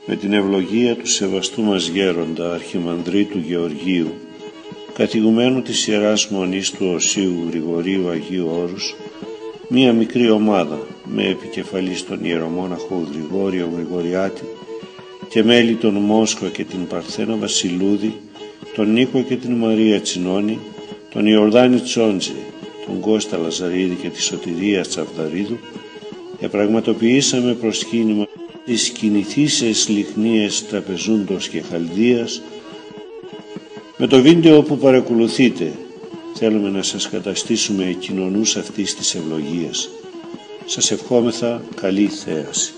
με την ευλογία του σεβαστού μας γέροντα Αρχιμανδρίτου Γεωργίου, κατηγουμένου της Ιεράς Μονής του Οσίου Γρηγορίου Αγίου Όρους, μία μικρή ομάδα με επικεφαλής τον ιερομόναχο Γρηγόριο Γρηγοριάτη και μέλη τον Μόσχο και την Παρθένα Βασιλούδη, τον Νίκο και την Μαρία Τσινόνη, τον Ιορδάνη Τσόντζη, τον Κώστα Λαζαρίδη και τη Σωτηρία Τσαβδαρίδου, επραγματοποιήσαμε προσκύνημα της κινηθήσεως λιχνίες τραπεζούντος και Χαλδίας. Με το βίντεο που παρακολουθείτε θέλουμε να σας καταστήσουμε κοινωνούς αυτής της ευλογίας. Σας ευχόμεθα καλή θέαση.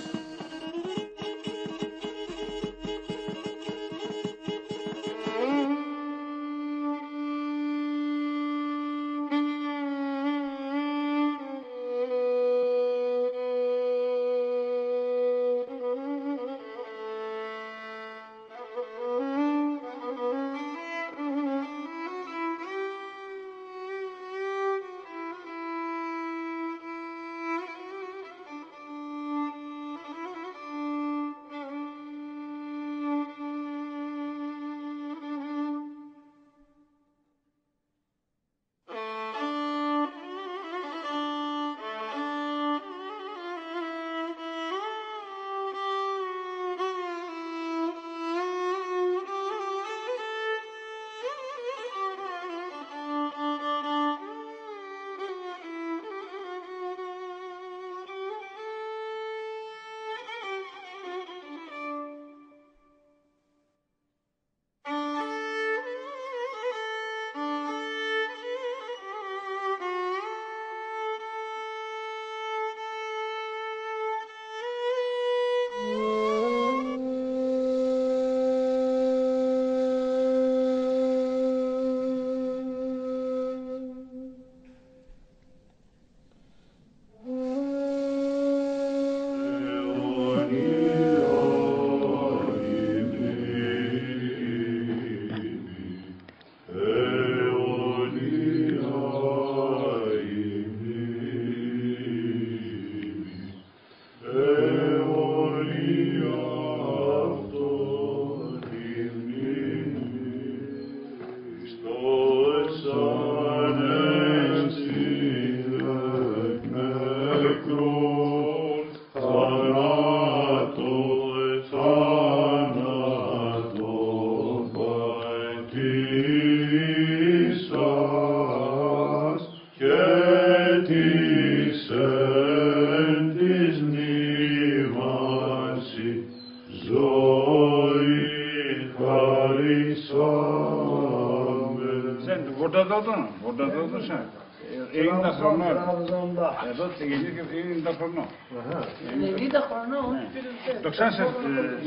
Είναι χρονών. Εδώ γεννήθηκε 90 χρονών. 90 χρονών. Το ξέρεις.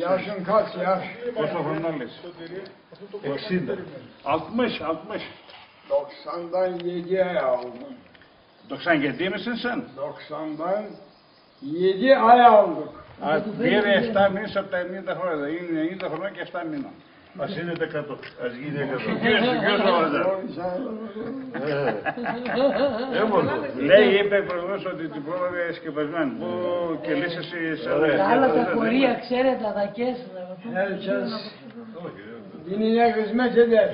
Yaşın kaç yaş? Πόσο χρονών λες? 60. 60, 60. 90'dan 7 ay aldım. 97 misin sen? 90'dan 7 ay aldık. Πήρε 7 μήνες από τα 90 χρόνια. Είναι 90 χρόνια και 7 μήνων. Ας είναι 100, ας γίνει 100. Λέει, είπε προηγούμενος ότι την πρόβαβε σκεπασμένη. Πού και λύσεσαι σε άλλα τα χωρία, ξέρετε, τα δακές. Herkes dinine hizmet eder.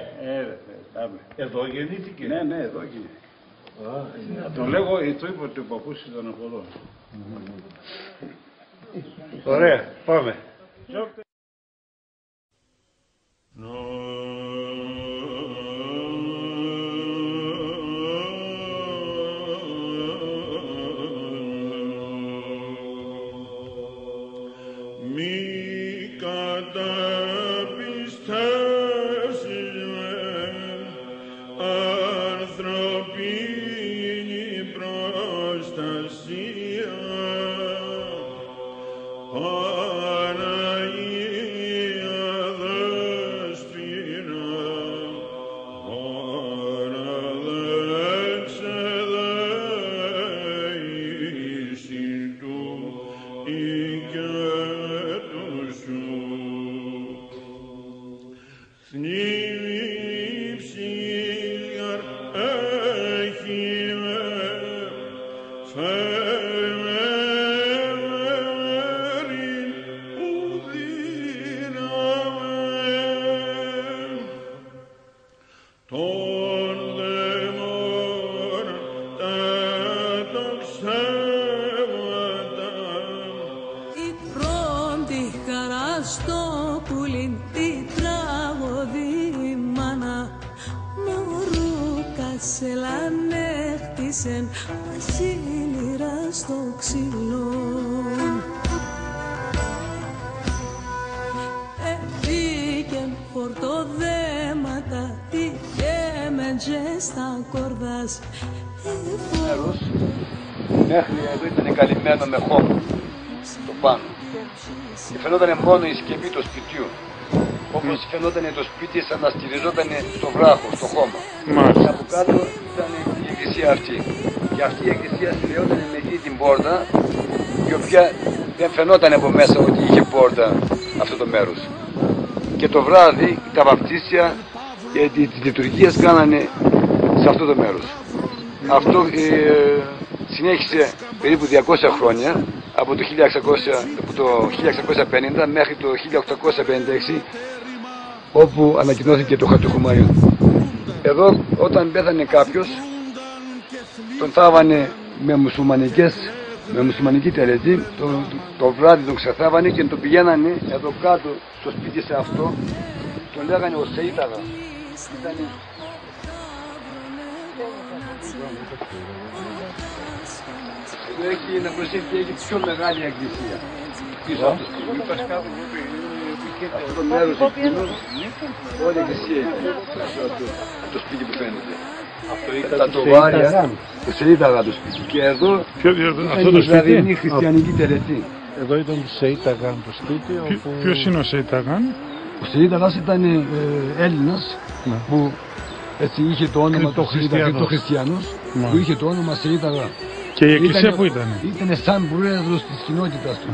Εδώ γεννήθηκε. Ναι, ναι, εδώ γεννήθηκε. Το λέγω, το είπε ότι ο παππούς ήταν από εδώ. Ωραία, πάμε. Βαστόπουλιν τη τραγωδή μάνα μωρού κασελάνε χτίσεν βασίλειρα στο ξύλο. Επίκεν φορτοδέματα τι κέμεντζε στα κορδάς. Μέχρι εδώ ήταν καλυμμένο με χώμα το πάνω. Και φαινόταν μόνο η σκεπή του σπιτιού. Όπως φαινόταν το σπίτι σαν να στηριζόταν στο βράχο, στο χώμα. Και από κάτω ήταν η εκκλησία αυτή. Και αυτή η εκκλησία συνδεόταν με εκεί την πόρτα, η οποία δεν φαινόταν από μέσα ότι είχε πόρτα αυτό το μέρος. Και το βράδυ τα βαπτίσια και τις λειτουργίες κάνανε σε αυτό το μέρος. Αυτό συνέχισε περίπου 200 χρόνια, από το 1650 μέχρι το 1856, όπου ανακοινώθηκε το χαρτοχομάιο. Εδώ όταν πέθανε κάποιος, τον θάβανε με μουσουλμανική τελετή, το βράδυ τον ξεθάβανε και τον πηγαίνανε εδώ κάτω στο σπίτι σε αυτό, τον λέγανε ο Σεΐταγα. Εδώ έχει να προσέχει, έχει πιο μεγάλη εκκλησία. Πίσω από το σπίτι. Αυτό το μέρος εκείνο, όλη η εκκλησία είναι το σπίτι που φαίνεται. Τα τοβάρια, το Σεΐταγα το σπίτι. Και εδώ ήταν η βραδινή χριστιανική τελετή. Εδώ ήταν το Σεΐταγαν το σπίτι. Ποιος είναι ο Σεΐταγαν? Ο Σεΐταγας ήταν Έλληνας που έτσι είχε το όνομα του Χριστιανός, που είχε το όνομα Σεΐταγα. Και η εκκλησία που ήταν? Ήταν σαν πρόεδρος της κοινότητας του,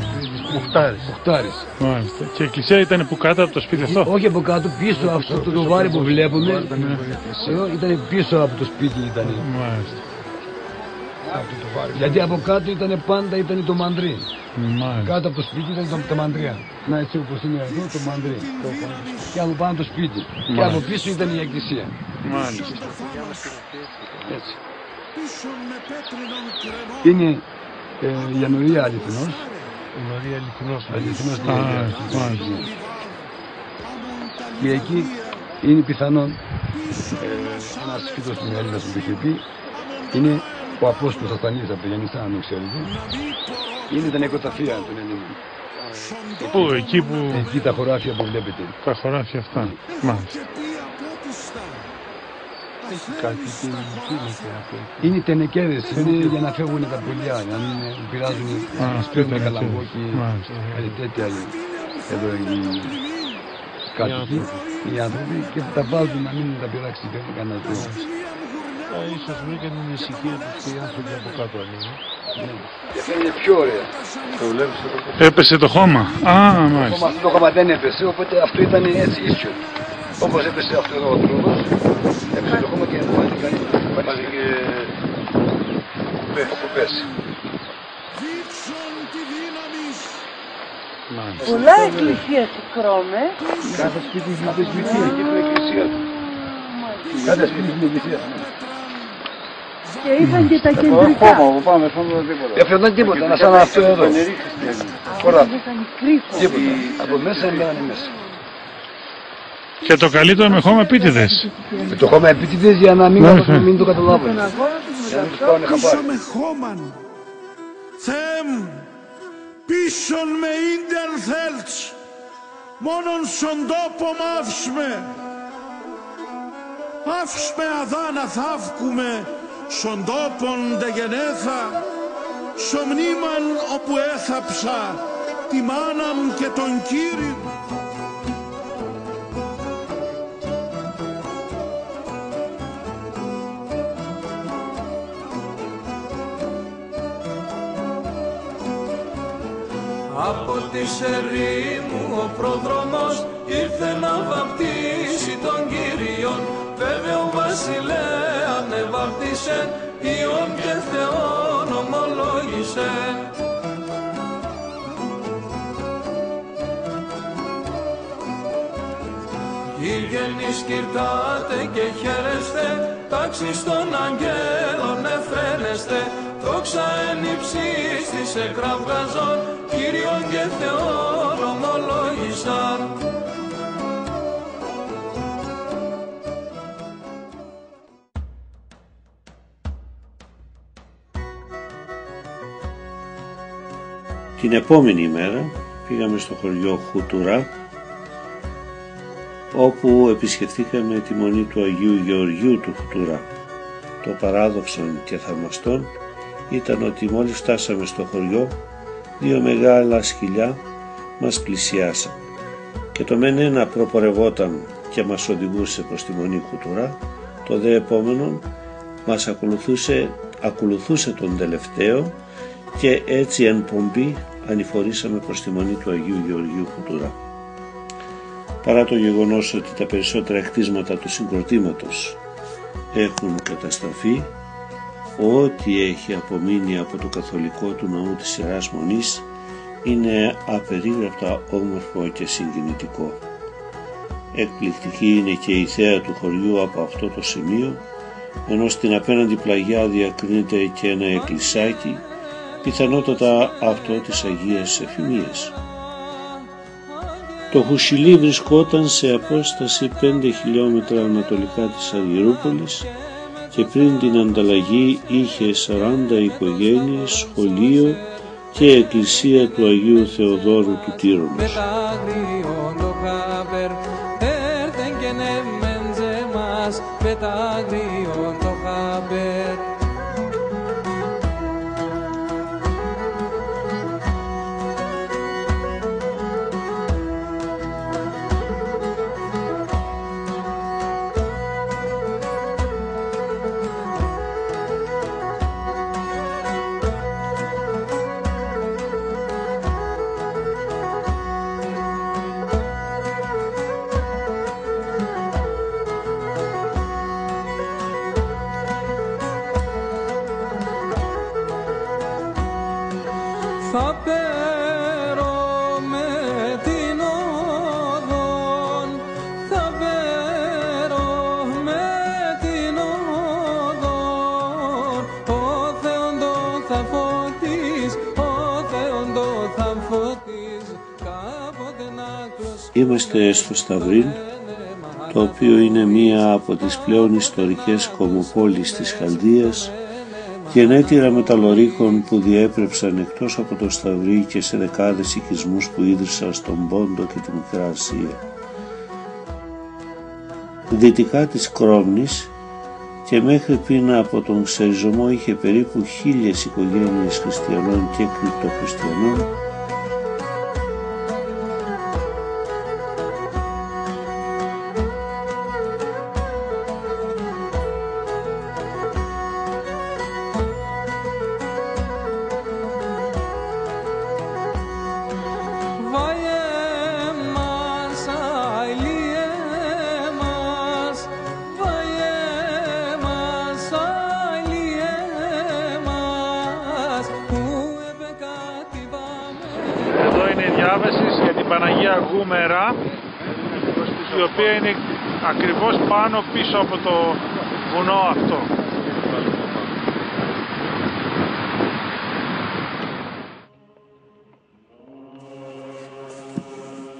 Μουχτάρης. Μάλιστα. Και η εκκλησία ήταν που κάτω από το σπίτι αυτό? Όχι από κάτω, πίσω από αυτό το τοβάρι που βλέπουμε. Εδώ ήταν πίσω από το σπίτι ήταν. Μάλιστα. Γιατί από κάτω ήταν πάντα το μαντρί. Κάτω από το σπίτι ήταν τα μαντριά. Να έτσι όπως είναι εδώ το μαντρί. Και από πάνω το σπίτι. Και από πίσω ήταν η εκκλησία. Μάλιστα. Έτσι. Είναι η Ανορία Αληθινός. Αληθινός. Και εκεί είναι πιθανόν ένας φίλος του Έλληνας που το είχε πει, είναι ο Απόστολος Αθανίας από το Γιαννησά, αν το ξέρετε. Είναι τα νεκροταφεία των Ελλήνων. Πού, εκεί που... Εκεί τα χωράφια που βλέπετε. Τα χωράφια αυτά. Μάλιστα. Είναι τενεκέδες, είναι για να φεύγουν τα πουλιά, να μην πειράζουν, να σπέρνουν καλαμπόκι, κάτι τέτοια εδώ οι κάτοικοι, οι άνθρωποι, και τα βάζουν να μην τα πειράξει κανένας λόγος. Ίσως βρήκαν την ησυχία τους και οι άνθρωποι από κάτω ανοίγουν. Και αυτό είναι πιο ωραία. Έπεσε το χώμα. Α, μάλιστα. Αυτό το χώμα δεν έπεσε, οπότε αυτό ήταν έτσι ίσιο. Όπως έπεσε αυτό εδώ ο τρόμος, έπεσε το χώμα και πάλι και όπου πέσει. Πολλά εκκλησία στη Κρόμε. Κάθε σπίτι έχει μια εκκλησία και την εκκλησία του. Κάθε σπίτι έχει μια εκκλησία του. Και ήταν και τα κεντρικά. Δεν φαινόταν τίποτα, να σαν αυτό εδώ. Χωρά. Τίποτα. Από μέσα είναι μέσα. Και το καλύτερο με χώμα επίτηδες. Με το χώμα επίτηδες για να μην το καταλάβουν. Για να μην τους πάνε χαμπάρι. με χώμαν. Θεέ μου, πίσον με ίντερ θέλτς. Μόνον στον τόπο μ' άφσμε αδά να θαύκουμε στον τόπον δε γενέθα, σο μνήμαν όπου έθαψα τη μάνα μου και τον Κύρι. Από τη ερήμου ο πρόδρομος ήρθε να βαπτίσει τον Κύριον. Βέβαια ο βασιλέα με βαπτίσε, Υιόν και Θεόν ομολόγησε. Γηγενείς κυρτάτε και χαίρεστε, τάξεις των αγγέλων εφραίνεστε. Δόξα εν υψίστης εκραυγαζών, Κύριον και Θεόν ομολόγησε. Την επόμενη μέρα πήγαμε στο χωριό Χουτουρά, όπου επισκεφθήκαμε τη μονή του Αγίου Γεωργίου του Χουτουρά. Το παράδοξο και θαυμαστό ήταν ότι μόλις φτάσαμε στο χωριό, δύο μεγάλα σκυλιά μας πλησιάσαν και το μεν ένα προπορευόταν και μας οδηγούσε προς τη μονή Χουτουρά, το δε επόμενο μας ακολουθούσε τον τελευταίο και έτσι εν πομπή ανηφορήσαμε προς τη μονή του Αγίου Γεωργίου Χουτουρά. Παρά το γεγονός ότι τα περισσότερα κτίσματα του συγκροτήματος έχουν καταστραφεί, ό,τι έχει απομείνει από το καθολικό του ναού της Ιεράς Μονής είναι απερίγραπτα όμορφο και συγκινητικό. Εκπληκτική είναι και η θέα του χωριού από αυτό το σημείο, ενώ στην απέναντι πλαγιά διακρίνεται και ένα εκκλησάκι, πιθανότατα αυτό της Αγίας Εφημίας. Το Χουσιλί βρισκόταν σε απόσταση 5 χιλιόμετρα ανατολικά της Αργυρούπολης και πριν την ανταλλαγή είχε 40 οικογένειες, σχολείο και εκκλησία του Αγίου Θεοδόρου του Τύρονος. Θα πέρω με την οδόν, θα πέρω με την οδόν, ο Θεόντο θα φωτίς, ο Θεόντο θα φωτίς, κάποτε να κλωσκεί. Είμαστε στο Σταυρίν, το οποίο είναι μία από τις πλέον ιστορικές κομοπόλεις της Χαλδίας, γενέτειρα μεταλλορίκων που διέπρεψαν εκτός από το Σταυρί και σε δεκάδες οικισμούς που ίδρυσαν στον Πόντο και τη Μικρά Ασία. Δυτικά της Κρόμνης και μέχρι πριν από τον ξεριζωμό είχε περίπου 1000 οικογένειες χριστιανών και κρυπτοχριστιανών, για την Παναγία Γούμερα, η οποία είναι ακριβώς πάνω πίσω από το βουνό αυτό.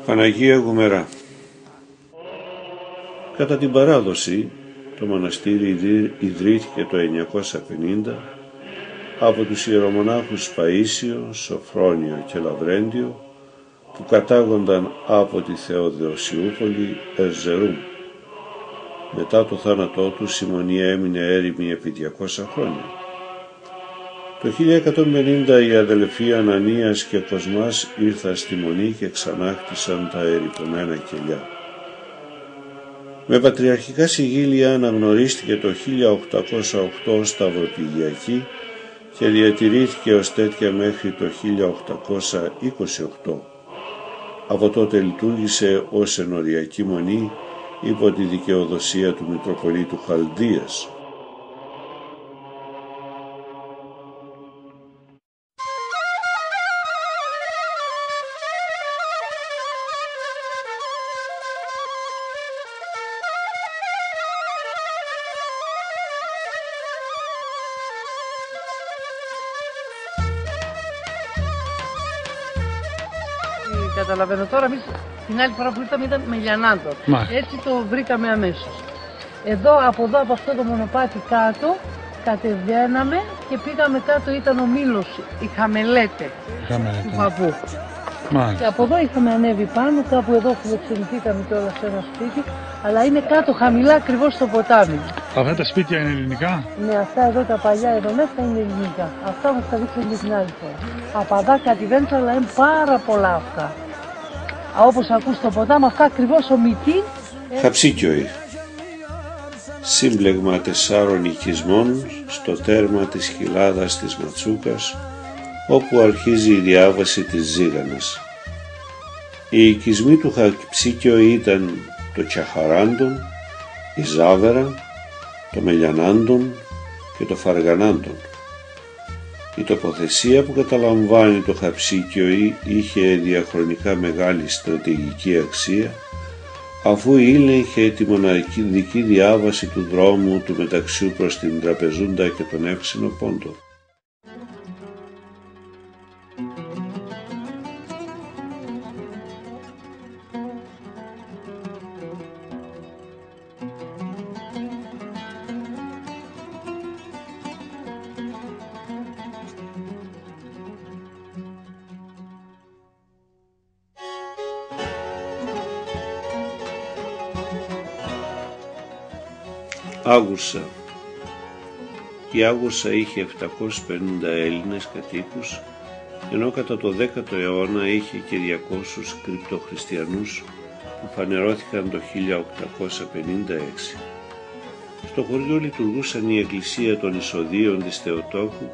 Παναγία Γουμερά. Κατά την παράδοση, το μοναστήρι ιδρύθηκε το 950 από τους ιερομονάχους Παΐσιο, Σοφρόνιο και Λαβρέντιο, που κατάγονταν από τη Θεοδοσιούπολη Ερζερούμ. Μετά το θάνατό τους η μονή έμεινε έρημη επί 200 χρόνια. Το 1150 οι αδελφοί Ανανίας και Κοσμάς ήρθαν στη μονή και ξανάχτισαν τα ερειπωμένα κελιά. Με πατριαρχικά συγγύλια αναγνωρίστηκε το 1808 σταυροπηγιακή και διατηρήθηκε ως τέτοια μέχρι το 1828. Από τότε λειτουργήσε ως ενοριακή μονή υπό τη δικαιοδοσία του Μητροπολίτου Χαλδίας. Καταλαβαίνω τώρα, εμείς Την άλλη φορά που ήρθαμε ήταν με Λιανάντων. Έτσι το βρήκαμε αμέσως. Από εδώ από αυτό το μονοπάτι κάτω κατεβαίναμε και πήγαμε κάτω, ήταν ο Μήλος, η Χαμελέτε του παππού. Και από εδώ είχαμε ανέβει πάνω, κάπου εδώ φιλοξενηθήκαμε κιόλας σε ένα σπίτι, αλλά είναι κάτω χαμηλά ακριβώς στο ποτάμι. Αυτά τα σπίτια είναι ελληνικά? Ναι, αυτά εδώ τα παλιά εδώ μέσα είναι ελληνικά. Αυτά μας τα δείξαμε και την άλλη φορά. Απαντά κατηβαίνεις, αλλά είναι πάρα πολλά αυτά. Όπως ακούς στο ποτάμι, αυτά ακριβώς ο Μητή. Χαψίκιοι. Σύμπλεγμα 4 οικισμών στο τέρμα της χιλάδας της Ματσούκας, όπου αρχίζει η διάβαση της Ζήγανας. Οι οικισμοί του Χαψίκιο ήταν το Τσαχαράντον, η Ζάβερα, το Μελιανάντον και το Φαργανάντον. Η τοποθεσία που καταλαμβάνει το Χαψίκιο είχε διαχρονικά μεγάλη στρατηγική αξία, αφού ήλεγχε τη μοναδική διάβαση του δρόμου του μεταξιού προς την Τραπεζούντα και τον Εύξηνο Πόντο. Άγουρσα. Η Άγουρσα είχε 750 Έλληνες κατοίκους, ενώ κατά το 10ο αιώνα είχε και 200 κρυπτοχριστιανούς που φανερώθηκαν το 1856. Στο χωριό λειτουργούσαν η εκκλησία των Εισοδίων της Θεοτόκου,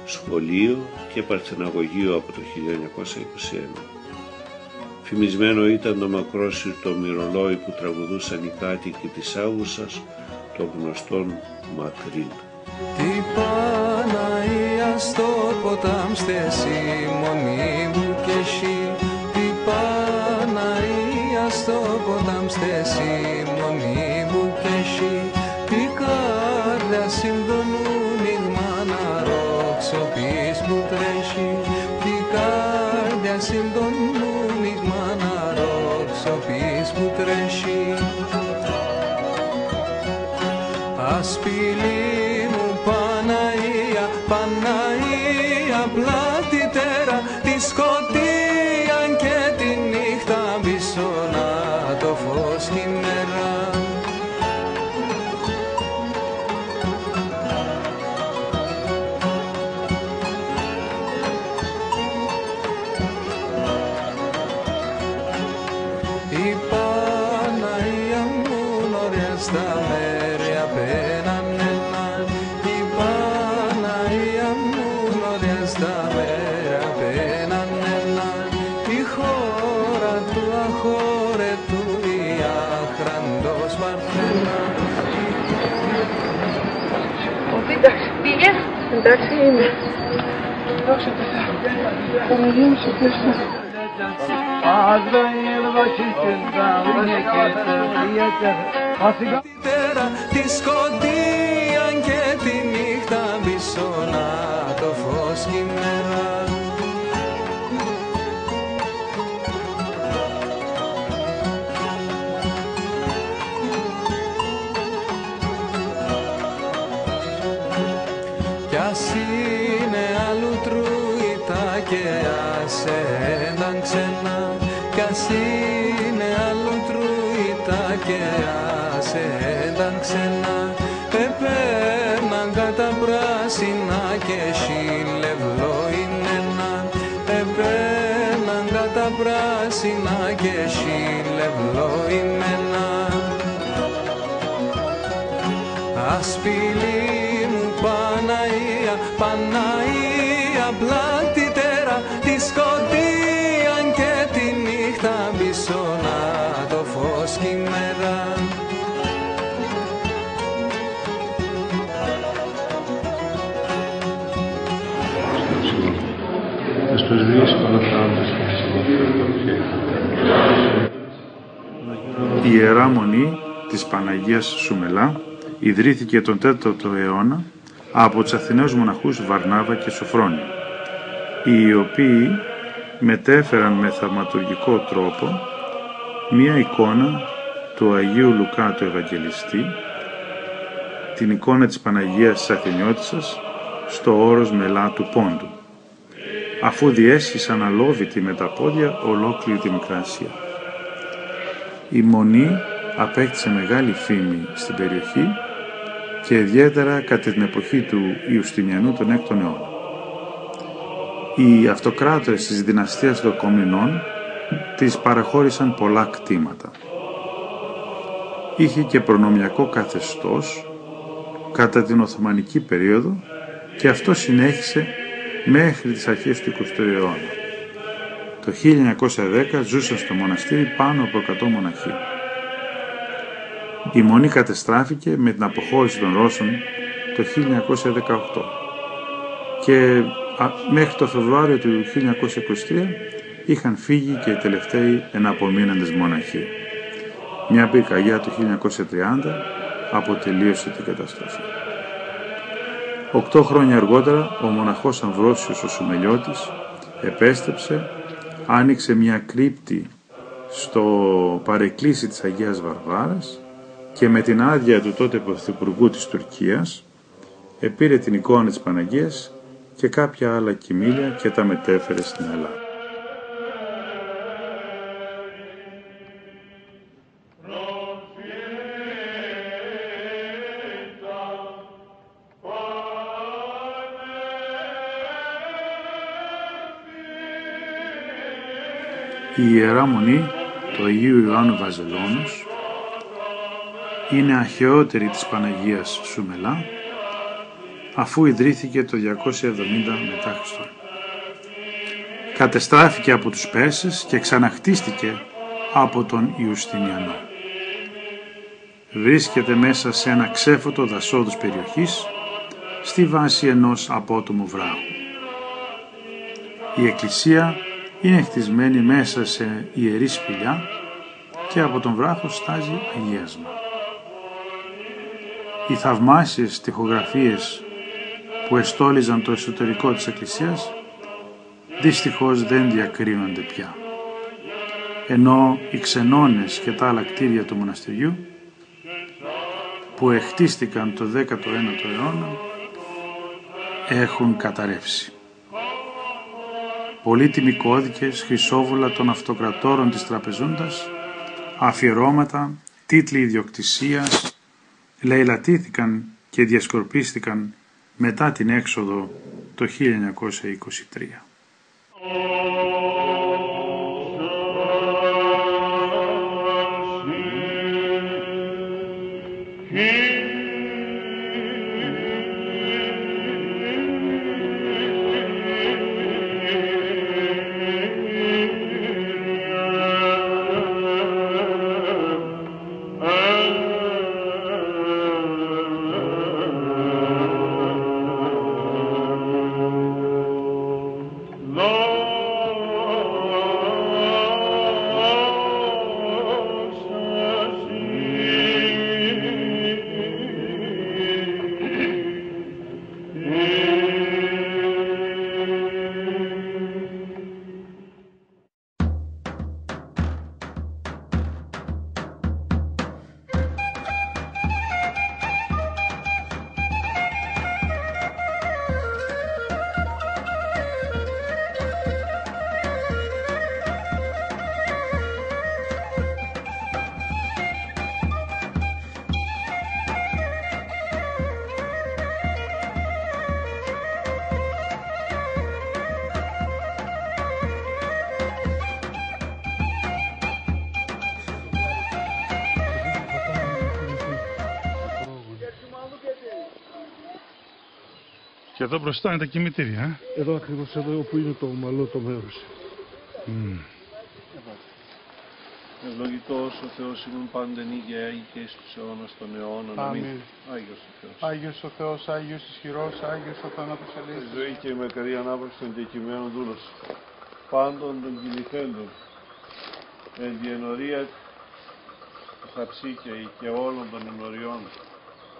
σχολείο και παρθεναγωγείο από το 1921. Φημισμένο ήταν το μακρόσυρτο μυρολόι που τραγουδούσαν οι κάτοικοι της Άγουρσας, των γνωστών Μακρίν. Τι Παναία στο ποτάμ στέσει μονή μου και εσύ, τι Παναία στο ποτάμ στέσει μονή μου και εσύ, τι κάρδια συμφωνούν ηγμά να ροξοπείς που τρέχει, τι κάρδια συμφωνούν ηγμά να ροξοπείς που τρέχει. Ασπίλη μου Παναία, Παναία πλάτη τέρα, τη σκοτία και τη νύχτα μπισώνα το φως τη μέρα. Η Παναία μου νωριά στα μέρη απέναν έναν, η Παναία μου νωριά στα μέρη απέναν έναν, η χώρα του αχώρετου η άχραντος Παρθένα. Εντάξει, πήγε. Εντάξει είναι. Δώσε το Θεό. Παναγία σου Χριστό. Τη σκοτία και τη νύχτα μπισώνα το φως κι η μέρα. Κι ας είναι αλλού τρούιτα και ας έναν ξένα, κι ας είναι αλλού τρούιτα και ας έναν ξένα, επέρναν κατά πράσινα και σιλευλό είναι ένα, επέρναν κατά πράσινα και σιλευλό είναι ένα. Ασπίλη μου Παναία, Παναία πλάτη τέρα, τη σκοτία και τη νύχτα μπισώνα το φως κι η μέρα. Η Ιερά Μονή της Παναγίας Σουμελά ιδρύθηκε τον 4ο αιώνα από τους Αθηναίους μοναχούς Βαρνάβα και Σοφρόνη, οι οποίοι μετέφεραν με θαυματουργικό τρόπο μία εικόνα του Αγίου Λουκά του Ευαγγελιστή, την εικόνα της Παναγίας της Αθηνιώτισσας στο όρος Μελά του Πόντου, αφού διέσχισαν αλόβητη με τα πόδια ολόκληρη τη Μικρά Ασία. Η Μονή απέκτησε μεγάλη φήμη στην περιοχή και ιδιαίτερα κατά την εποχή του Ιουστινιανού τον 6ο αιώνα. Οι αυτοκράτορες της δυναστείας των Κομνηνών της παραχώρησαν πολλά κτήματα. Είχε και προνομιακό καθεστώς κατά την Οθωμανική περίοδο και αυτό συνέχισε μέχρι τις αρχές του 20ου αιώνα. Το 1910 ζούσαν στο μοναστήρι πάνω από 100 μοναχοί. Η Μονή κατεστράφηκε με την αποχώρηση των Ρώσων το 1918 και μέχρι το Φεβρουάριο του 1923 είχαν φύγει και οι τελευταίοι εναπομείναντες μοναχοί. Μια πυρκαγιά το 1930 αποτελείωσε την καταστροφή. 8 χρόνια αργότερα ο μοναχός Αμβρόσιος ο Σουμελιώτης επέστρεψε, άνοιξε μια κρύπτη στο παρεκκλήσι της Αγίας Βαρβάρας και με την άδεια του τότε πρωθυπουργού της Τουρκίας επήρε την εικόνα της Παναγίας και κάποια άλλα κοιμήλια και τα μετέφερε στην Ελλάδα. Η Ιερά Μονή του Αγίου Ιωάννου Βαζελώνος είναι αρχαιότερη της Παναγίας Σουμελά, αφού ιδρύθηκε το 270 μετά Χριστόν. Κατεστράφηκε από τους Πέρσες και ξαναχτίστηκε από τον Ιουστινιανό. Βρίσκεται μέσα σε ένα ξέφωτο δασόδους περιοχής, στη βάση ενός απότομου βράχου. Η εκκλησία είναι χτισμένη μέσα σε ιερή σπηλιά και από τον βράχο στάζει αγίασμα. Οι θαυμάσιες τοιχογραφίες που εστόλιζαν το εσωτερικό της εκκλησίας δυστυχώς δεν διακρίνονται πια, ενώ οι ξενώνες και τα άλλα κτίρια του μοναστηριού που εχτίστηκαν το 19ο αιώνα έχουν καταρρεύσει. Πολύτιμοι κώδικες, χρυσόβουλα των αυτοκρατόρων της Τραπεζούντας, αφιερώματα, τίτλοι ιδιοκτησίας λαιλατήθηκαν και διασκορπίστηκαν μετά την έξοδο το 1923. Και εδώ μπροστά είναι τα κημητήρια, Εδώ ακριβώς, εδώ όπου είναι το ομαλό το μέρος. Ευλογητός ο Θεός ημών πάντεν ηγέη και εις τους αιώνας των αιώνων. Αμήν. Άγιος ο Θεός. Άγιος ο Θεός, Άγιος ισχυρός, Άγιος ο θάνατος ελέης. Η ζωή και η μακαρή ανάπαυση των κεκειμένων δούλος. Πάντων των κυληθέντων. Εν τη ενορία τα ψήκια και όλων των ενωριών.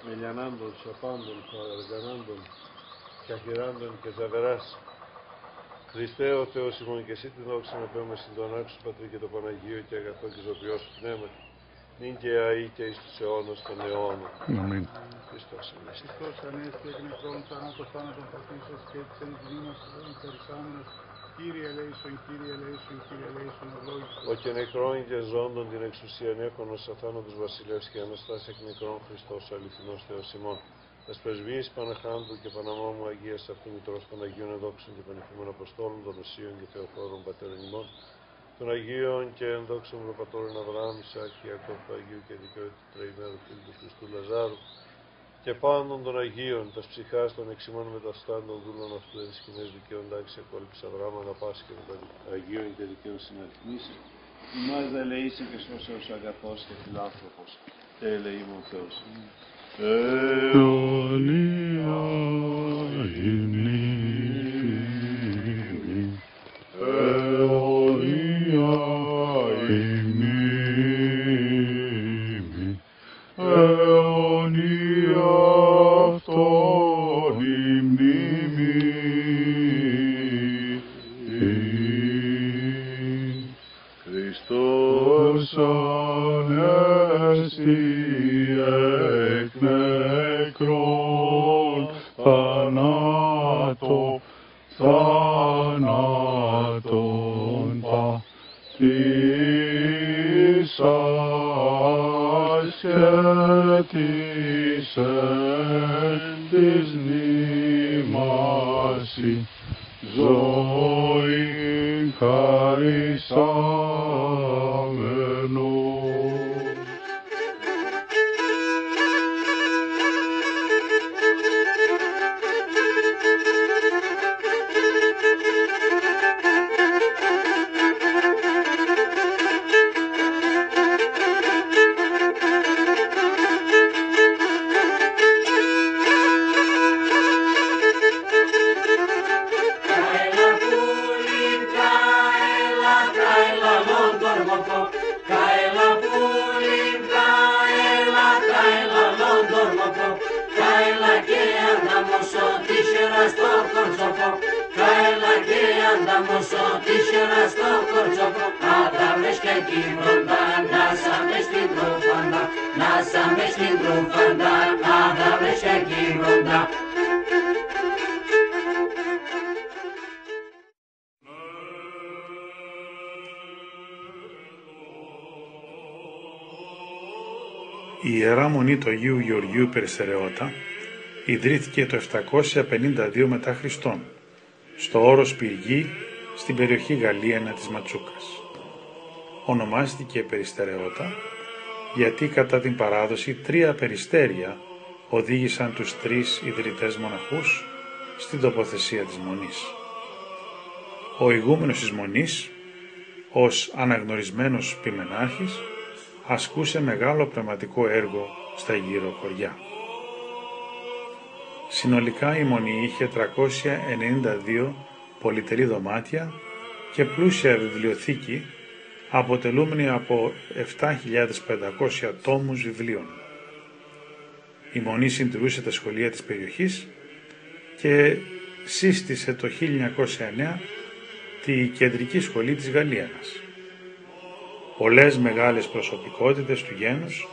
Μελιανάντων, σαπάντων, παραργανάντων, καχυράντων και ζαβεράς. Χριστέ ο Θεός ημών και εσύ την δόξα να παίρνουμε στην τον άξιο του Πατρί και το Παναγίο και αγαθό και ζωοποιός του Πνεύματι, νυν και αεί και εις τους αιώνας των αιώνων. Αμήν. Χριστός Ανέστη. Χριστός Ανέστη εκ νεκρών θανάτος θάνατον παθήσας και της εν της μνήμας του υπερσάμενος. Κύριε ελέησον, Κύριε ελέησον, Κύριε ελέησον, ευλόγησον. Ο και νεκρών και ζώντων την εξουσίαν έχουν ως αθάνατος βασιλεύς και αναστάσει εκ νεκρών Χριστός αληθινός Θεός ημών. Τας πρεσβείες Παναχάντου και Παναμόμου Αγίας αυτού Μητρός Παναγίων Ενδόξων και Πανεφήμων Αποστόλων, των Οσίων και Θεοφόρων Πατέρων ημών, των Αγίων και Ενδόξων Προπατώρων Αβραάμ, Ισάκ, Ιακώβ, Αγίου και Δικαιότητου Τρεϊμένου Φίλου του Χριστού Λαζάρου, και πάντων των Αγίων, τας ψυχάς των εξημών μεταστάντων δούλων αυτού εν σκηνές δικαίων τάξης εκόλυψης Αβραάμ, αναπάσχε των Αγίων και δικαίων συναριθμίσει. Ημάς δε ελεήσει και σώσεως αγαθός και φιλάνθρωπος. Τε ελεήμων Θεός. Αιωνία υμνήμη, αιωνία υμνήμη, αιωνία αυτόν υμνήμη. Χριστός Ανέστη εκ νεκρών θάνατον παθήσας και της εν της μνήμασι ζωήν χαρισάμενος. Η Ιερά Μονή του Αγίου Γεωργίου Περιστερεώτα ιδρύθηκε το 752 μετά Χριστόν, στο όρος Πυργή, στην περιοχή Γαλλίαινα της Ματσούκας. Ονομάστηκε Περιστερεώτα γιατί κατά την παράδοση 3 περιστέρια οδήγησαν τους 3 ιδρυτές μοναχούς στην τοποθεσία της Μονής. Ο ηγούμενος της Μονής, ως αναγνωρισμένος ποιμενάρχης, ασκούσε μεγάλο πνευματικό έργο στα γύρω χωριά. Συνολικά η Μονή είχε 392 πολυτερή δωμάτια και πλούσια βιβλιοθήκη αποτελούμενη από 7.500 τόμους βιβλίων. Η Μονή συντηρούσε τα σχολεία της περιοχής και σύστησε το 1909 τη Κεντρική Σχολή της Γαλλίανας. Πολλές μεγάλες προσωπικότητες του γένους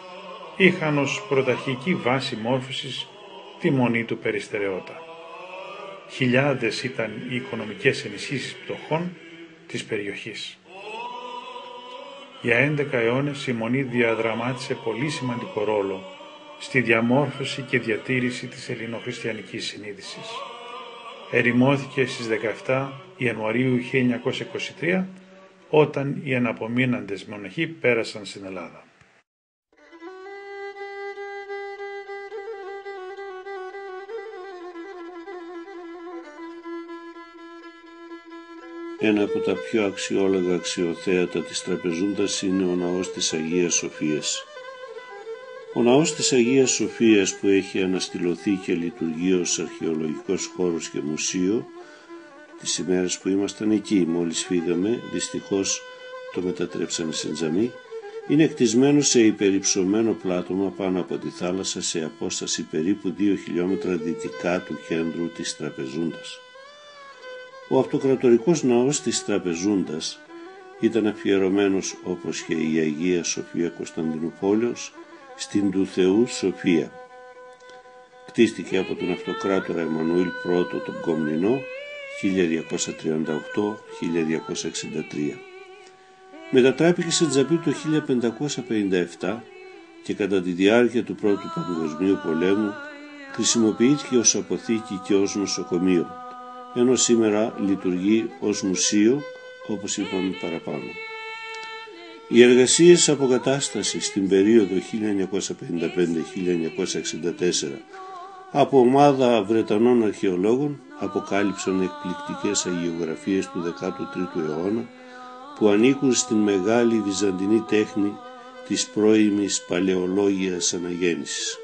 είχαν ως πρωταρχική βάση μόρφωσης τη Μονή του Περιστερεώτα. Χιλιάδες ήταν οι οικονομικές ενισχύσεις πτωχών της περιοχής. Για 11 αιώνες η Μονή διαδραμάτισε πολύ σημαντικό ρόλο στη διαμόρφωση και διατήρηση της ελληνοχριστιανικής συνείδησης. Ερημώθηκε στις 17 Ιανουαρίου 1923 όταν οι αναπομείναντες μοναχοί πέρασαν στην Ελλάδα. Ένα από τα πιο αξιόλογα αξιοθέατα της Τραπεζούντας είναι ο ναός της Αγίας Σοφίας. Ο ναός της Αγίας Σοφίας, που έχει αναστηλωθεί και λειτουργεί ως αρχαιολογικός χώρος και μουσείο, τις ημέρες που ήμασταν εκεί, μόλις φύγαμε, δυστυχώς το μετατρέψαμε σε τζαμί, είναι κτισμένο σε υπερυψωμένο πλάτωμα πάνω από τη θάλασσα σε απόσταση περίπου 2 χιλιόμετρα δυτικά του κέντρου της Τραπεζούντας. Ο αυτοκρατορικός ναός της Τραπεζούντας ήταν αφιερωμένος, όπως και η Αγία Σοφία Κωνσταντινούπολεως, στην του Θεού Σοφία. Κτίστηκε από τον αυτοκράτορα Εμμανουήλ I τον Κομνηνό 1238-1263. Μετατράπηκε σε τζαμί το 1557 και κατά τη διάρκεια του Πρώτου Παγκοσμίου Πολέμου χρησιμοποιήθηκε ως αποθήκη και ως νοσοκομείο, ενώ σήμερα λειτουργεί ως μουσείο, όπως είπαμε παραπάνω. Οι εργασίες αποκατάστασης στην περίοδο 1955-1964 από ομάδα Βρετανών αρχαιολόγων αποκάλυψαν εκπληκτικές αγιογραφίες του 13ου αιώνα που ανήκουν στην μεγάλη βυζαντινή τέχνη της πρώιμης παλαιολόγιας αναγέννησης.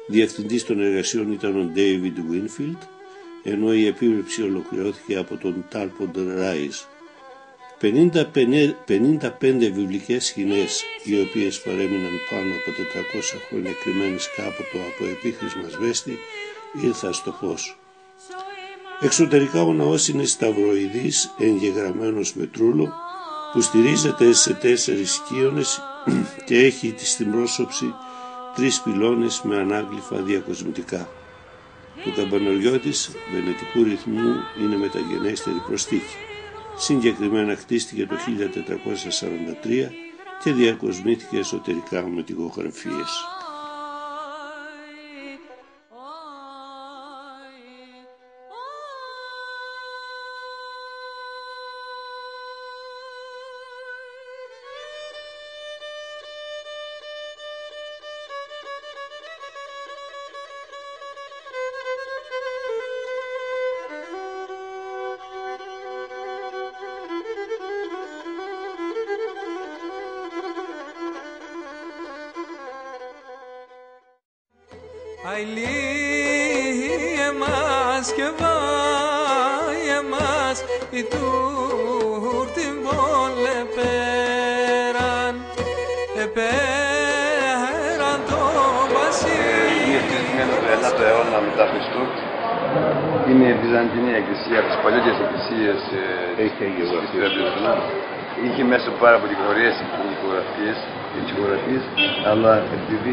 Διευθυντής των εργασιών ήταν ο David Winfield, ενώ η επίβλεψη ολοκληρώθηκε από τον Talbot Rice. 55 βιβλικές σκηνές, οι οποίες παρέμειναν πάνω από 400 χρόνια κρυμμένες κάποτε από επίχρησμα σβέστη, ήρθαν στο φως. Εξωτερικά ο ναός είναι σταυροειδής, εγγεγραμμένος με τρούλο, που στηρίζεται σε 4 σκίονες και έχει στην πρόσωψη 3 πυλώνες με ανάγλυφα διακοσμητικά. Το καμπανοριό της βενετικού ρυθμού είναι μεταγενέστερη προστίκη. Συγκεκριμένα χτίστηκε το 1443 και διακοσμήθηκε εσωτερικά με τοιχογραφίες. Αηλή εμάς και βάει εμάς η τούρτην πόλε πέραν επέραν το βασίλειο. Είναι χτισμένο το 9ο αιώνα μετά Χριστού. Είναι η Βυζαντινή εκκλησία, από τις παλιότερες εκκλησίες της Τραπεζούντα. Είχε μέσα πάρα πολύ ωραίες εικογραφίες, αλλά επειδή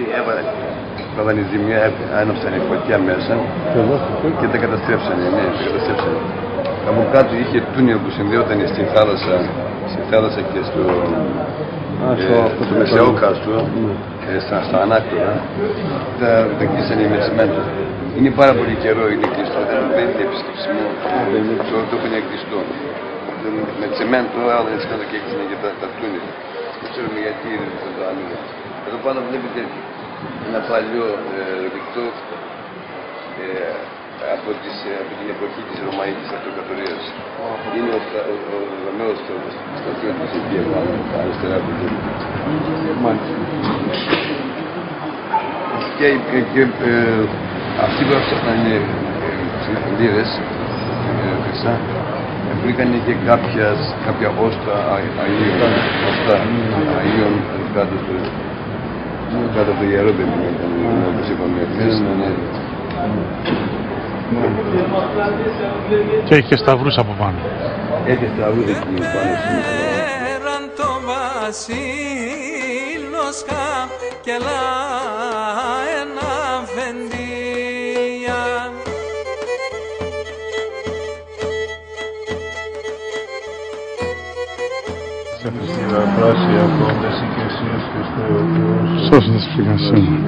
έβαλαν η ζημιά, άναψαν η φωτιά μέσα και τα καταστρέψανε. Από κάτω είχε τούνελ που συνδέονταν στη θάλασσα και στο μεσαίο κάστρο, στα ανάκτορα. Τα κλείσανε με τσιμέντο. Είναι πάρα πολύ καιρό, είναι κλειστό, δεν είναι επισκεψιμό, το έχουν κλειστό. Με τσιμέντο, αλλά δεν σκάνε και έκλεισαν και τα τούνελ. Δεν ξέρουμε γιατί δεν το άνοιγε. Εδώ πάνω βλέπετε ένα παλιό ρηκτό από την εποχή της Ρωμαϊκής Αυτοκρατορίας. Είναι ο Ρωμαίος στρατιώτης της εκεί αριστερά από το και αυτοί που έψαχναν λίρες χρυσά, βρήκανε και κάποια όστα Αγίων κάτω από το Ιερό Παιδί, όπως είπαμε χθες. Και έχει και σταυρούς από πάνω. Έχει σταυρούς εκεί πάνω. Πέραν το βασίλος και ένα φεντία. Χριστίνα πράση ακόμες η και εσείς Χριστέ ο Θεός. Σώσοντας φυγασίνα.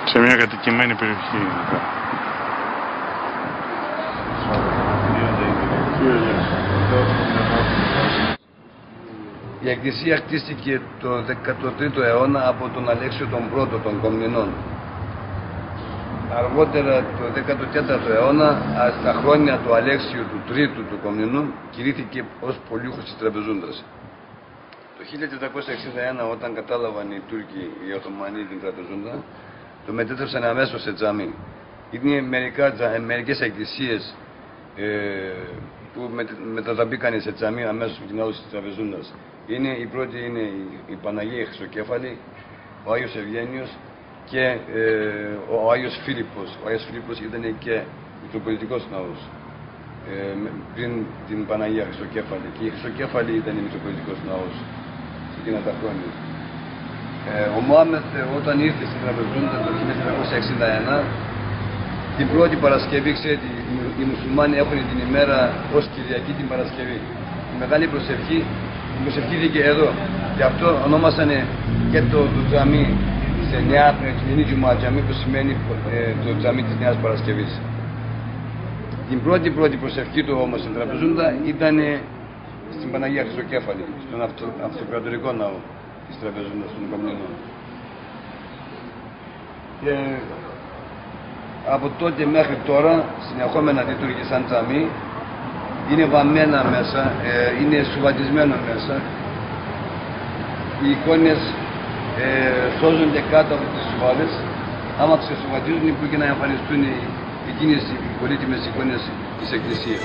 Σε μια κατοικημένη περιοχή. Η εκκλησία χτίστηκε το 13ο αιώνα από τον Αλέξιο τον Πρώτο των Κομνηνών. Αργότερα το 14ο αιώνα, στα χρόνια του Αλέξιου του Τρίτου του Κομνηνού, κηρύχθηκε ως πολιούχος της Τραπεζούντας. Το 1461, όταν κατάλαβαν οι Τούρκοι, οι Οθωμανοί την Τραπεζούντα, το μετέτρεψαν αμέσως σε τζαμί. Είναι μερικές εκκλησίες που μετατραπήκαν σε τζαμί αμέσως από την άδοση της Τραπεζούντας. Η πρώτη είναι η Παναγία Χρυσοκέφαλη, ο Άγιος Ευγένιος και ο Άγιος Φίλιππος. Ο Άγιος Φίλιππος ήταν και μητροπολιτικός ναός πριν την Παναγία Χρυσοκέφαλη, και η Χρυσοκέφαλη ήταν η μητροπολιτικός ναός σε εκείνα τα χρόνια. Ο Μωάμεθ όταν ήρθε στην Τραπεζούντα το 1961, την πρώτη Παρασκευή, ξέρετε, οι μουσουλμάνοι έχουν την ημέρα ως Κυριακή την Παρασκευή. Η μεγάλη προσευχή προσευχήθηκε εδώ. Γι' αυτό ονόμασανε και το τζαμί σε Νέα Τσιμινή τζαμί, που σημαίνει το τζαμί της Νέας Παρασκευής. Την πρώτη προσευχή του όμως στην Τραπεζούντα ήταν στην Παναγία Χρυσοκέφαλη, στον αυτοκρατορικό ναό της Τραπεζούντας, στον Κομνηνό. Και από τότε μέχρι τώρα συνεχόμενα λειτουργεί σαν τζαμί, είναι βαμμένα μέσα, είναι σουβατισμένο μέσα. Οι εικόνες σώζονται κάτω από τις σουβάδες. Άμα τις σουβατίζουν, που και να εμφανιστούν εκείνες οι πολύτιμες εικόνες της Εκκλησίας.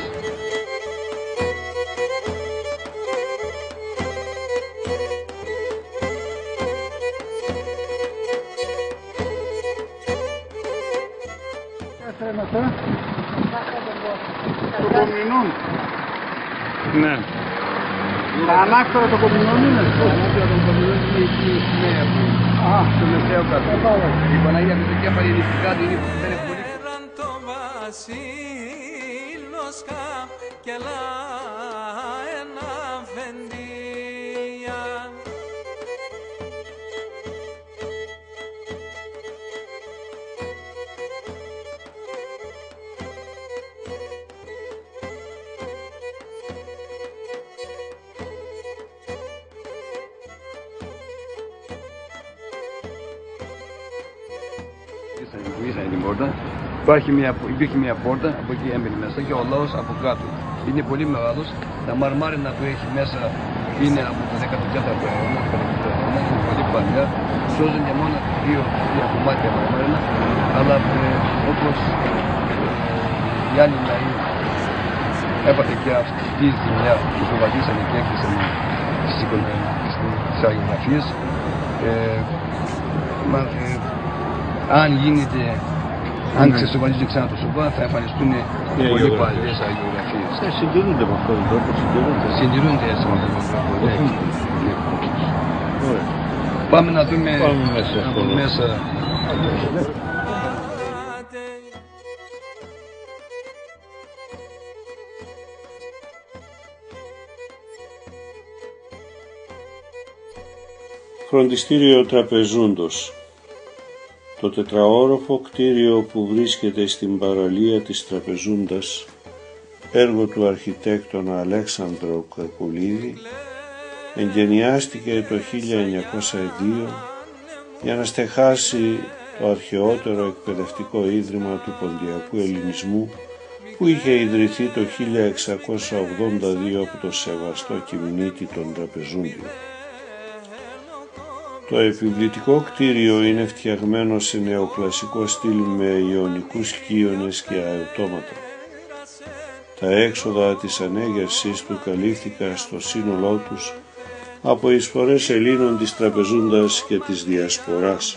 Το Κομνηνών. Ναι. Τα ανάκτορα των Κομνηνών είναι. Τα ανάκτορα των Κομνηνών είναι εκεί στη Νέα που. Α, στο μεσαίο κάτω. Η Παναγία Χρυσοκέφαλη είναι εκεί κάτω, είναι πολύ. Ήσανε την πόρτα. Υπήρχε μια πόρτα, από εκεί έμπαινε μέσα και ο λαός από κάτω. Είναι πολύ μεγάλος. Τα μαρμάρινα που έχει μέσα είναι από το 14ο αιώνα, είναι πολύ παλιά. Σώζονται μόνο δύο κομμάτια μαρμάρινα, αλλά όπως οι άλλοι λαοί έπαθε και αυτή τη ζημιά που προβαδίσανε και έκλεισαν τις αγιογραφίες. Αν ξεσοβαλίζουν ξανά το σοβά, θα εμφανιστούν πολύ παλιές αγιογραφίες. Συντηρούνται με αυτόν τον τρόπο, συντηρούνται έτσι με αυτόν τον τρόπο. Πάμε να δούμε μέσα. Φροντιστήριο Τραπεζούντος. Το τετραόροφο κτίριο που βρίσκεται στην παραλία της Τραπεζούντας, έργο του αρχιτέκτονα Αλέξανδρο Κακουλίδη, εγκαινιάστηκε το 1902 για να στεχάσει το αρχαιότερο εκπαιδευτικό ίδρυμα του Ποντιακού Ελληνισμού που είχε ιδρυθεί το 1682 από το σεβαστό Κιμηνίτη των Τραπεζούντιων. Το επιβλητικό κτίριο είναι φτιαγμένο σε νεοκλασικό στυλ με ιωνικούς κύονες και αερτώματα. Τα έξοδα της ανέγερσης του καλύφθηκαν στο σύνολό τους από εισφορές Ελλήνων της Τραπεζούντας και της Διασποράς.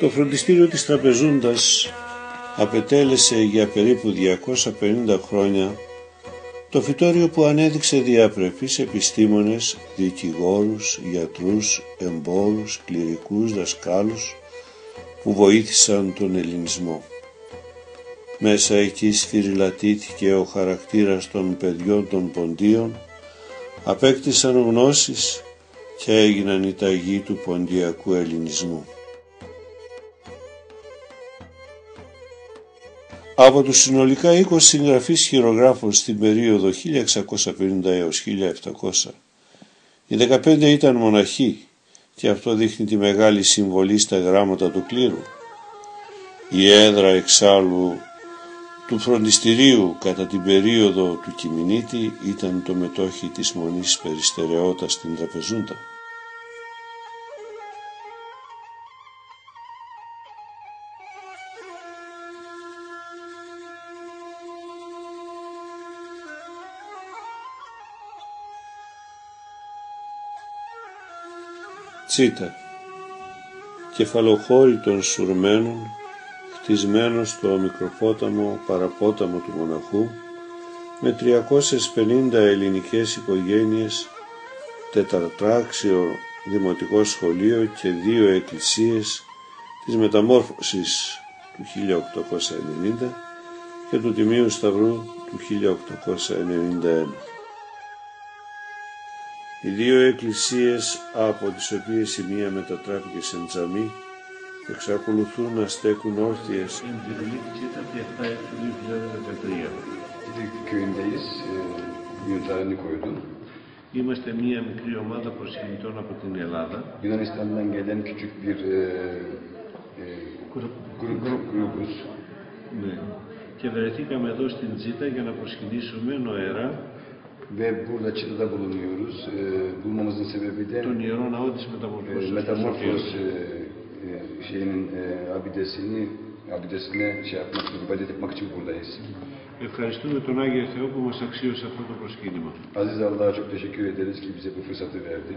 Το φροντιστήριο της Τραπεζούντας απετέλεσε για περίπου 250 χρόνια το φυτόριο που ανέδειξε διαπρεπείς επιστήμονες, δικηγόρους, γιατρούς, εμπόρους, κληρικούς, δασκάλους που βοήθησαν τον ελληνισμό. Μέσα εκεί σφυριλατήθηκε ο χαρακτήρας των παιδιών των Ποντίων, απέκτησαν γνώσεις και έγιναν οι ταγοί του ποντιακού ελληνισμού. Από τους συνολικά 20 συγγραφείς χειρογράφων στην περίοδο 1650 έως 1700, οι 15 ήταν μοναχοί και αυτό δείχνει τη μεγάλη συμβολή στα γράμματα του κλήρου. Η έδρα εξάλλου του φροντιστηρίου κατά την περίοδο του Κιμηνίτη ήταν το μετόχι της Μονής Περιστερεώτας στην Τραπεζούντα. Τσίτα, κεφαλοχώρι των σουρμένων, χτισμένο στο μικροπόταμο παραπόταμο του Μοναχού, με 350 ελληνικές οικογένειες, τετρατάξιο δημοτικό σχολείο και 2 εκκλησίες της Μεταμόρφωσης του 1890 και του Τιμίου Σταυρού του 1891. Οι 2 εκκλησίες, από τις οποίες η μία μετατράπηκε σε τζαμί, εξακολουθούν να στέκουν όρθιες. Είμαστε μία μικρή ομάδα προσελητών από την Ελλάδα. Yunanistan'dan gelen küçük bir grubuz. Ναι. Και βρεθήκαμε εδώ στην Τσίτα για να προσκυνήσουμε νοερά Ve burada Çiğda'da bulunuyoruz. Bulmamızın sebebi de τον ιερό ναό της Μεταμορφώσης. Metamorfos şeyinin abidesine ibadet etmek için buradayız. Ευχαριστούμε τον Άγιο Θεό που μας αξίωσε αυτό το προσκύνημα. Aziz Allah'a çok teşekkür ederiz ki bize bu fırsatı verdi.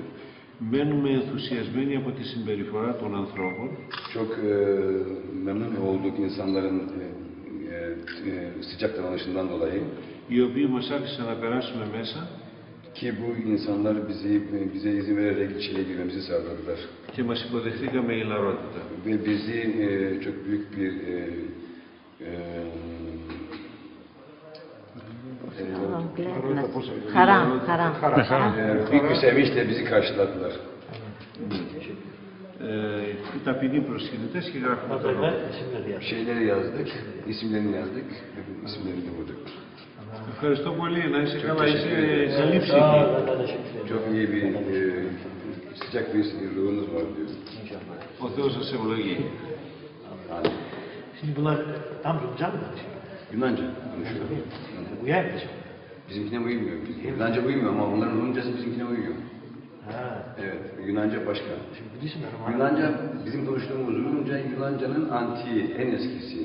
Μένουμε ενθουσιασμένοι από τη συμπεριφορά των ανθρώπων. Çok memnun olduk insanların sıcak davranışından dolayı. Οι οποίοι μας άφησαν να περάσουμε μέσα. Ki bu insanlar bize izin vererek içeri girmemizi sağladılar. Και μας υποδεχθήκαμε ηλαρότητα. Ve bizi çok büyük bir büyük bir sevinçle bizi karşıladılar. Οι ταπεινοί προσκυνητές και γράφουμε το όνομα. Şeyleri yazdık, isimlerini yazdık, isimlerini de bulduk. Ευχαριστώ πολύ, να είσαι καλά, είσαι καλή ψυχή. Çok iyi bir, sıcak bir ruhunuz var diyor. Ο Θεός σας ευλογεί. Şimdi bunlar tam Rumca mı? Yunanca konuşuyor. Uyar mı? Bizimkine uymuyor. Yunanca uymuyor ama onların Rumcası bizimkine uyuyor. Ha. Evet, Yunanca başka. Yunanca, bizim konuştuğumuz Rumca, Yunanca'nın antiği, en eskisi.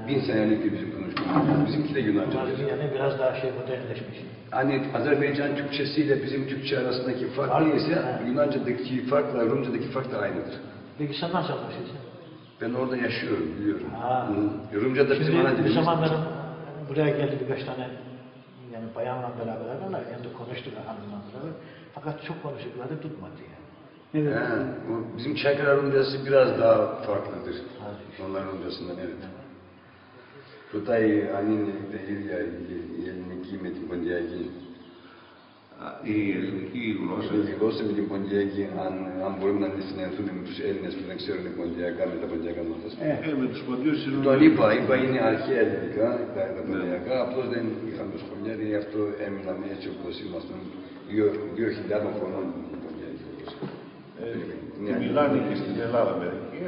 1000 senelik bizim konuştuğumuz. Bizimki de Yunanca. Yani biraz daha modernleşmiş. Hani Azerbaycan Türkçesiyle bizim Türkçe arasındaki fark neyse, Yunanca'daki farkla Rumca'daki fark da aynıdır. Peki sen nasıl anlaşıyorsun? Ben orada yaşıyorum, biliyorum. Rumca'da bizim ana dilimiz. Bu zamanların buraya geldi birkaç tane yani bayanla beraberler, yani konuştuk hanımla beraber. Fakat çok konuştukları tutmadı yani. Evet. Bizim Çaykara Rumcası biraz daha farklıdır. Onların Rumcasından, evet. Tutaj ani değil ya, ελληνική με την ποντιακή. Η ελληνική γλώσσα. Η γλώσσα με την ποντιακή, αν μπορούμε να συνενθούμε με τους Έλληνες που δεν ξέρουν ποντιακά με τα ποντιακά μας. Με τους ποντιούς είναι... Το είπα είναι αρχαία ελληνικά, τα ποντιακά, απλώς δεν είχαμε σχολιά, γιατί αυτό έμειναμε έτσι όπως ήμασταν 2.000 χρονών ποντιακή γλώσσα. Μιλάνε και στην Ελλάδα μερικοί,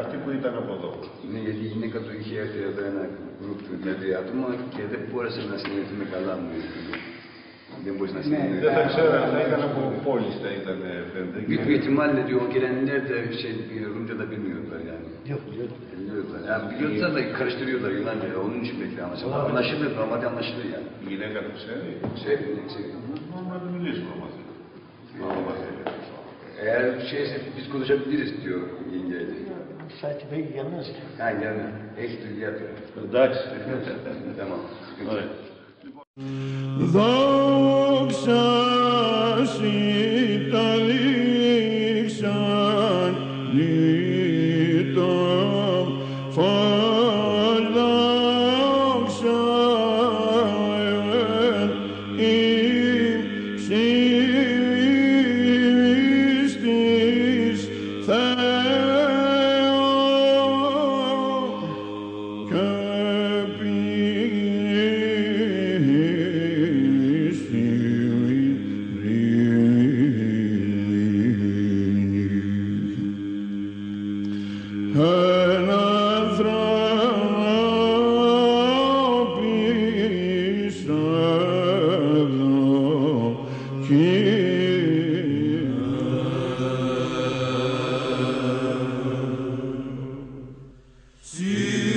αυτοί που ήταν από εδώ. Ναι, γιατί η γυναίκα του είχε έρθει εδώ ένα γκρουπ του 5 άτομα και δεν μπόρεσε να συνεχθούμε καλά μου. Δεν μπορείς να συνεχθούμε. Δεν τα ξέρω, θα ήταν από πόλεις, θα ήταν πέντε. Büyük bir ihtimalle diyor o gelenler de Rumca da bilmiyorlar yani. Yok, biliyorlar. Biliyorlar. Yani biliyorlar da karıştırıyorlar Yunanca. Onun için belki anlaşılır. Anlaşılır, normalde anlaşılır yani. Η γυναίκα του ξέρει. Ξέρει. Να του μιλήσουμε μαζί. Eğer şeyse biz konuşabiliriz diyor yengeyle. Fatih Bey yalnız. Ha yani. Έχει δουλειά του. Εντάξει. Tamam. Ωραία. Δόξα σοι τα δείξαν νήτων φαλάξα ψήστης Θεός και Σήμερα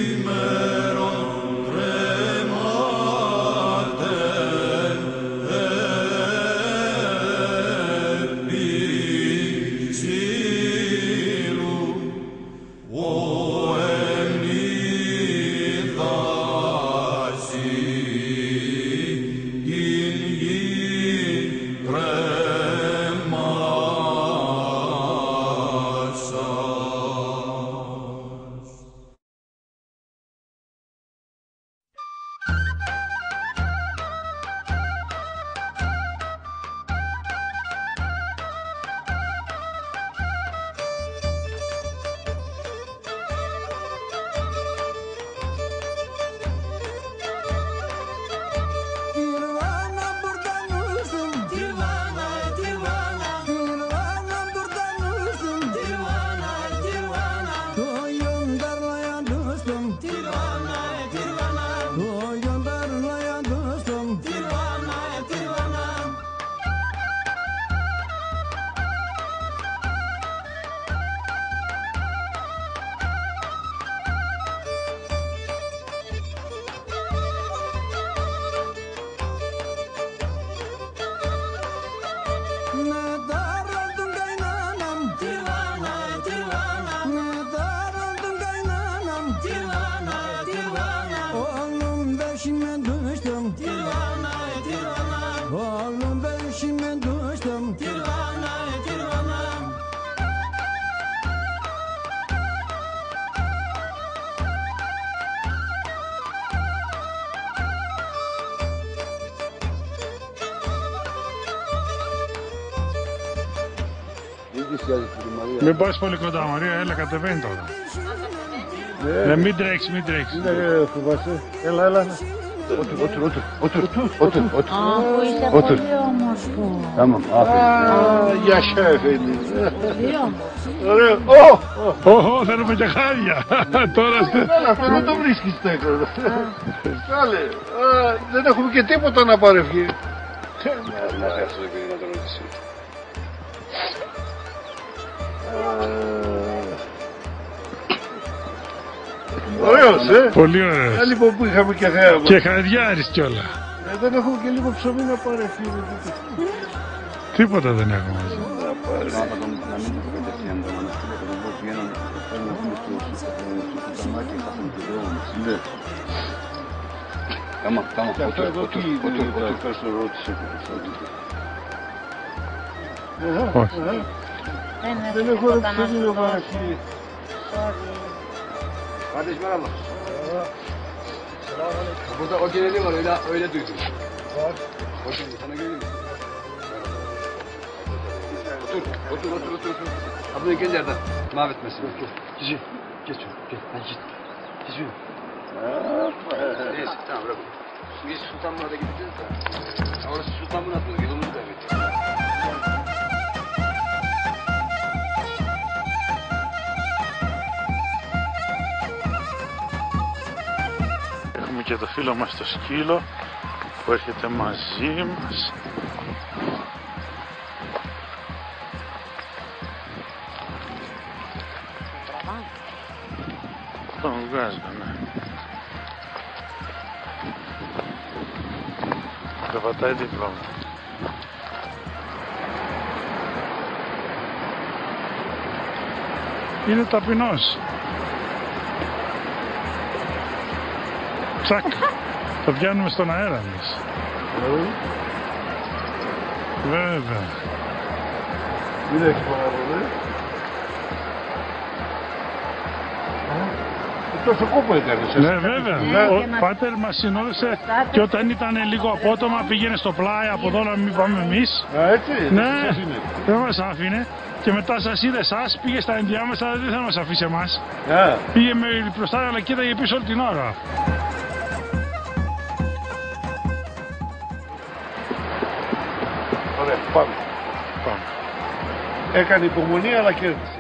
Μην πας πολύ κοντά, Μαρία, έλα κατεβαίνει τώρα. Μην τρέξει, μην τρέξει. Φοβάσαι. Έλα. Otur. Αφού είσαι πολύ όμορφο. Tamam, aferin. Yaşa efendim. Ωραίο. Θέλουμε και χάρια. Τώρα δεν το βρίσκεις τέκρο. Κάλε, δεν έχουμε και τίποτα να παρευχεί. Ωραίος, Πολύ ωραίος. Λοιπόν που είχαμε και χαίρομαι. Και χαρδιάρης κιόλα. Δεν έχουμε και λίγο ψωμί να παρευχεί. Τίποτα δεν έχουμε. Tamam, otur. Δεν έχω ψωμί να παρευχεί. Kardeş merhaba. Burada o geleni var, öyle duydum. Var. Otur, sana geleyim. Otur. Abla gel yerden. Mahvetmesin. Otur. Geç. Hadi git. Geç. Neyse, tamam bırak. Biz Sultanbunat'a gideceğiz de. Orası Sultanbunat'ın yolumuzu kaybettik. Και το φίλο μας το σκύλο που έρχεται μαζί μας. Τον βγάζω, ναι. Κρεβατάει δίπλα μου. Είναι ταπεινός. Τσακ, το πιάνουμε στον αέρα μας. Βέβαια. Μην έχεις παραπονέ. Τόσο κόπο έκανες. Ναι, βέβαια. Ο πάτερ μας συνόδευσε και όταν ήταν λίγο απότομα πήγαινε στο πλάι από εδώ να μην πάμε εμείς. Έτσι, ναι, δεν μας άφηνε. Και μετά σας είδε εσάς, πήγε στα ενδιάμεσα, δεν θα μας αφήσει εμάς. Πήγε με μπροστά αλλά κοίταγε πίσω όλη την ώρα. Ωραία, πάμε. Έκανε υπομονή αλλά κέρδισε.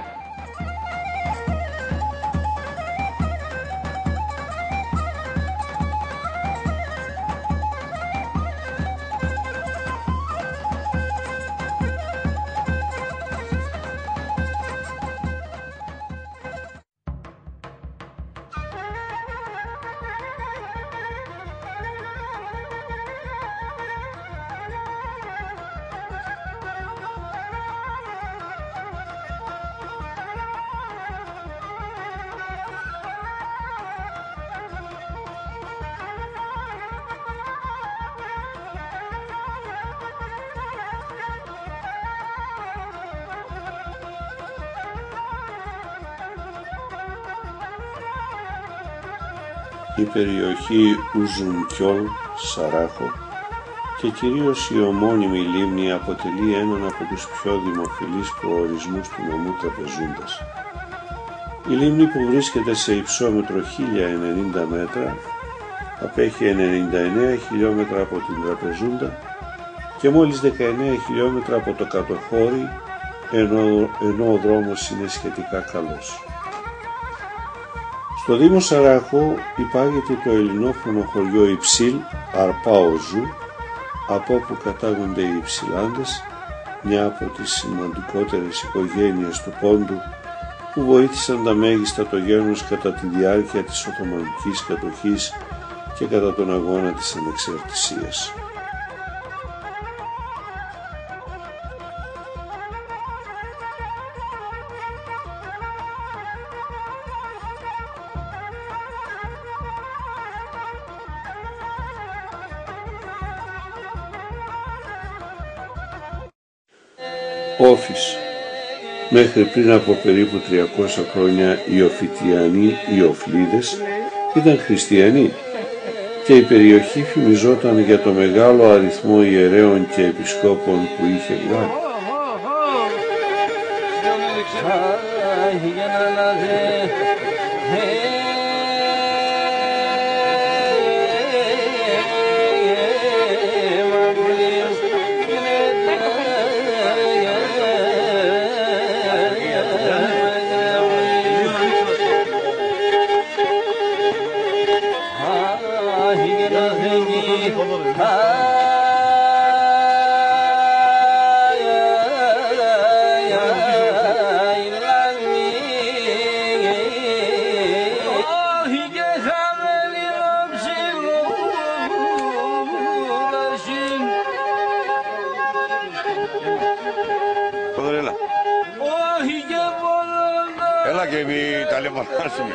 Η περιοχή Ουζουνκιόλ, Σαράχο και κυρίως η ομώνυμη λίμνη αποτελεί έναν από τους πιο δημοφιλείς προορισμούς του νομού Τραπεζούντας. Η λίμνη που βρίσκεται σε υψόμετρο 1090 μέτρα απέχει 99 χιλιόμετρα από την Τραπεζούντα και μόλις 19 χιλιόμετρα από το κατοχώρι, ενώ ο δρόμος είναι σχετικά καλός. Στο Δήμο Σαράχο υπάγεται το ελληνόφωνο χωριό Υψήλ Αρπάοζου, από όπου κατάγονται οι Υψηλάντες, μια από τις σημαντικότερες οικογένειες του Πόντου που βοήθησαν τα μέγιστα το γένος κατά τη διάρκεια της Οθωμανικής κατοχής και κατά τον αγώνα της ανεξαρτησίας. Όφης. Μέχρι πριν από περίπου 300 χρόνια οι Οφητιανοί, οι Οφλίδες, ήταν χριστιανοί και η περιοχή φημιζόταν για το μεγάλο αριθμό ιερέων και επισκόπων που είχε βγάλει. και μην ταλαιπωράσουμε.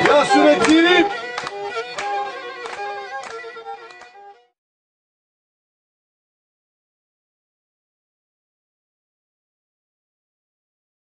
Γεια σου ρε κύριε!